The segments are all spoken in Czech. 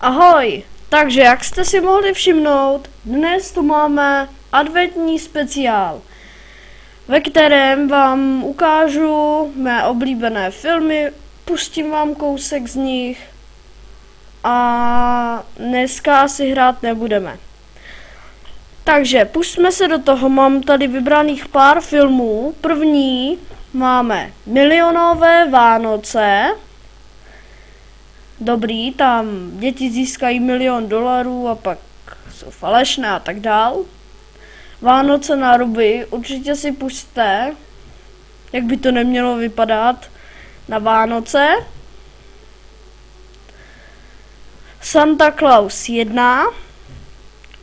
Ahoj, takže jak jste si mohli všimnout, dnes tu máme adventní speciál, ve kterém vám ukážu mé oblíbené filmy, pustím vám kousek z nich a dneska asi hrát nebudeme. Takže pustíme se do toho, mám tady vybraných pár filmů. První máme Milionové Vánoce. Dobrý, tam děti získají $1 milion a pak jsou falešné a tak dál. Vánoce na ruby, určitě si pusťte, jak by to nemělo vypadat na Vánoce. Santa Claus 1,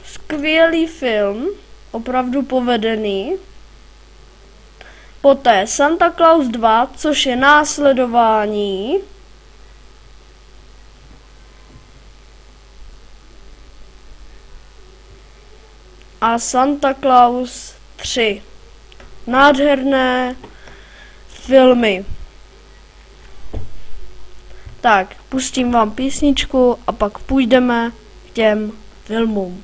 skvělý film, opravdu povedený. Poté Santa Claus 2, což je následování. A Santa Claus 3. Nádherné filmy. Tak, pustím vám písničku a pak půjdeme k těm filmům.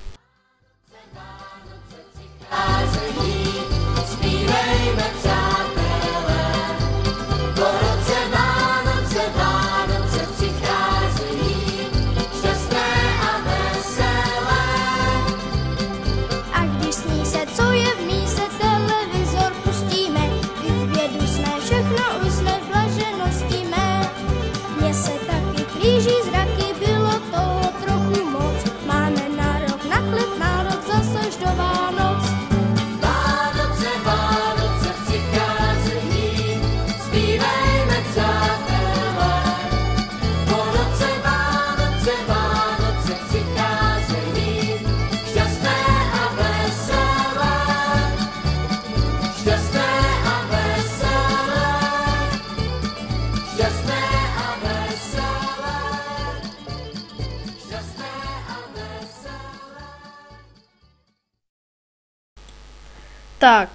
Tak,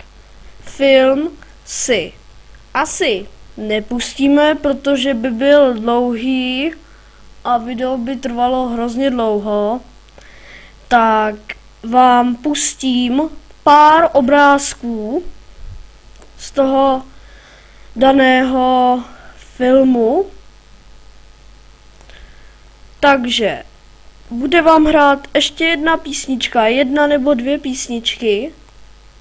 film si asi nepustíme, protože by byl dlouhý a video by trvalo hrozně dlouho. Tak vám pustím pár obrázků z toho daného filmu. Takže bude vám hrát ještě jedna písnička, 1 nebo 2 písničky.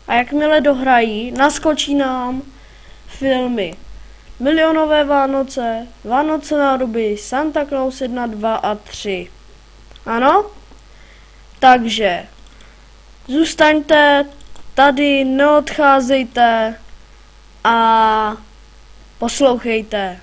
A jakmile dohrají, naskočí nám filmy Milionové Vánoce, Vánoce na ruby, Santa Claus 1, 2 a 3. Ano? Takže zůstaňte tady, neodcházejte a poslouchejte.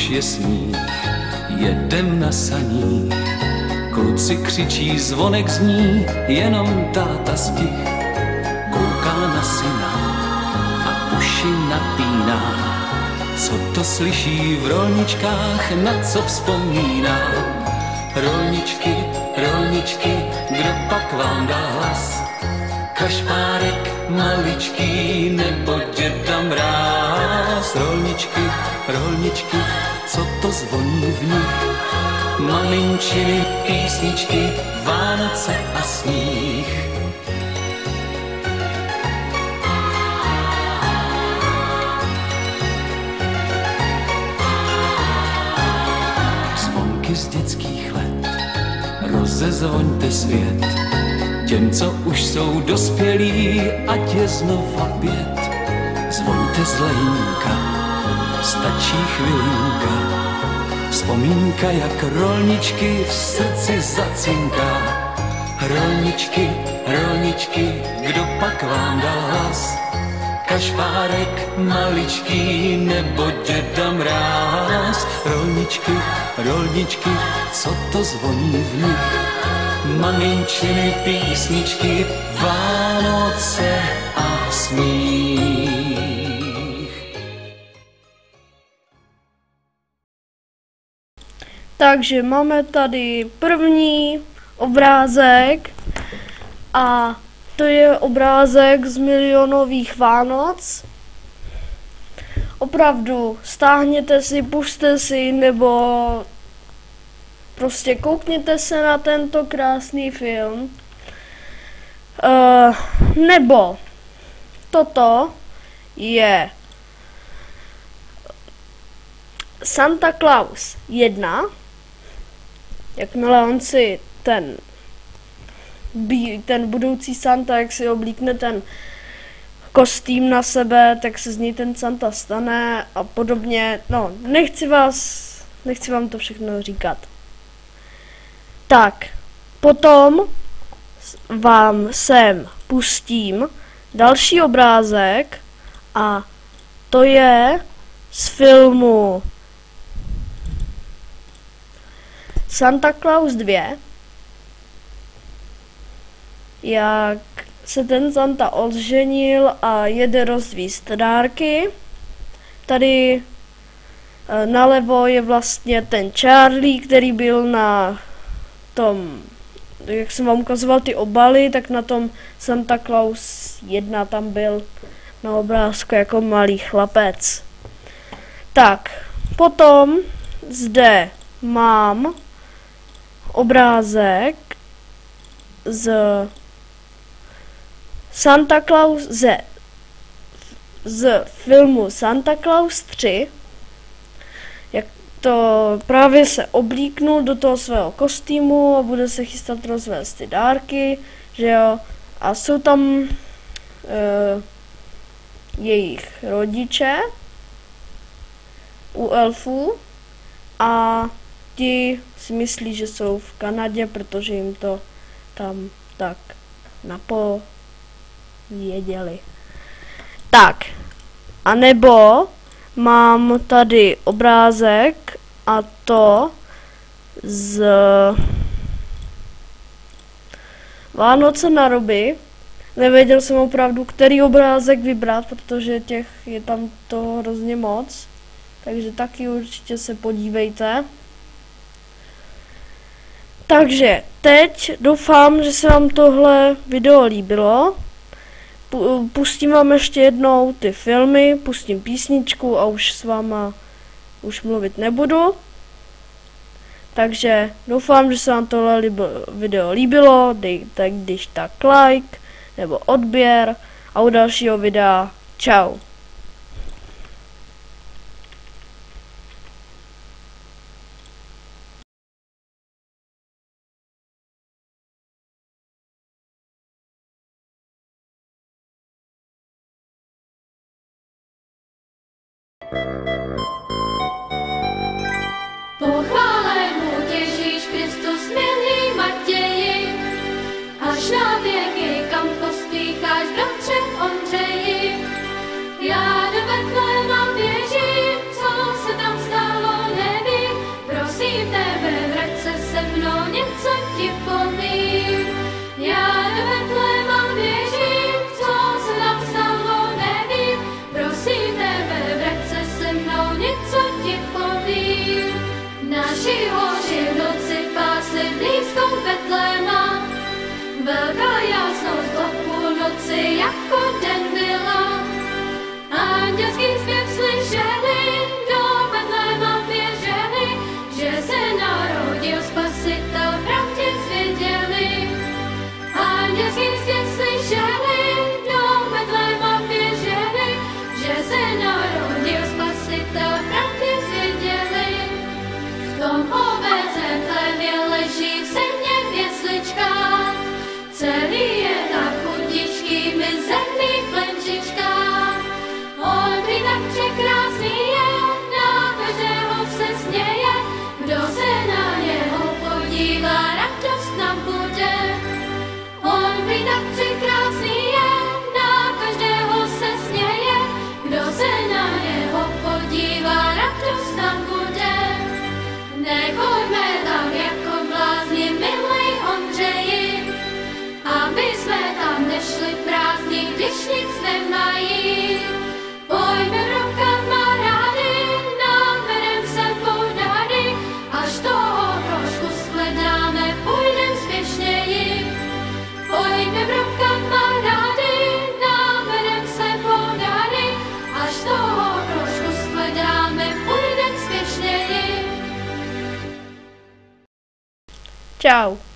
už je sníh, jedem na saních. Kluci křičí, zvonek zní, jenom táta stih. Kouká na syna a uši napíná. Co to slyší v rolničkách, na co vzpomíná? Rolničky, rolničky, kdo pak vám dal hlas? Kašpárek maličký nebo děda Mráz? Rolničky, rolničky, co to zvoní v nich? Maminčiny, písničky, Vánoce a sníh. Zvonky z dětských let, rozezvoňte svět. Těm, co už jsou dospělí, ať je znova 5. Zvoňte z lejínka, stačí chvilinka. Vzpomínka, jak rolničky v srdci zacinká. Rolničky, rolničky, kdo pak vám dal hlas? Kašpárek maličký nebo děda Mráz? Rolničky, rolničky, co to zvoní v nich? Maminčiny, písničky, Vánoce a smích. Takže máme tady první obrázek a to je obrázek z Milionových Vánoc. Opravdu, stáhněte si, pusťte si, nebo prostě koukněte se na tento krásný film. Nebo toto je Santa Claus 1. Jakmile on si ten budoucí Santa, jak si oblíkne ten kostým na sebe, tak se z něj ten Santa stane a podobně. No, nechci vám to všechno říkat. Tak, potom vám sem pustím další obrázek a to je z filmu Santa Claus 2, jak se ten Santa oženil a jede rozvízt dárky. Tady nalevo je vlastně ten Charlie, který byl na tom, jak jsem vám ukazoval ty obaly, tak na tom Santa Claus 1 tam byl na obrázku jako malý chlapec. Tak, potom zde mám obrázek z Santa Claus z filmu Santa Claus 3, jak to právě se oblíknul do toho svého kostýmu a bude se chystat rozvést ty dárky, že jo, a jsou tam jejich rodiče u elfů a ti si myslí, že jsou v Kanadě, protože jim to tam tak napověděli. Tak, a nebo mám tady obrázek a to z Vánoce na Roby. Nevěděl jsem opravdu, který obrázek vybrat, protože těch je tam toho hrozně moc. Takže taky určitě se podívejte. Takže teď doufám, že se vám tohle video líbilo. Pustím vám ještě jednou ty filmy, pustím písničku a už s váma mluvit nebudu. Takže doufám, že se vám tohle video líbilo, dejte když tak like nebo odběr a u dalšího videa čau. Pochválen buď Ježíš Kristus, milý Matěji, až na věky, kam pospícháš, bratře Ondřeji. Já do Betléma běžím, co se tam stalo, čau.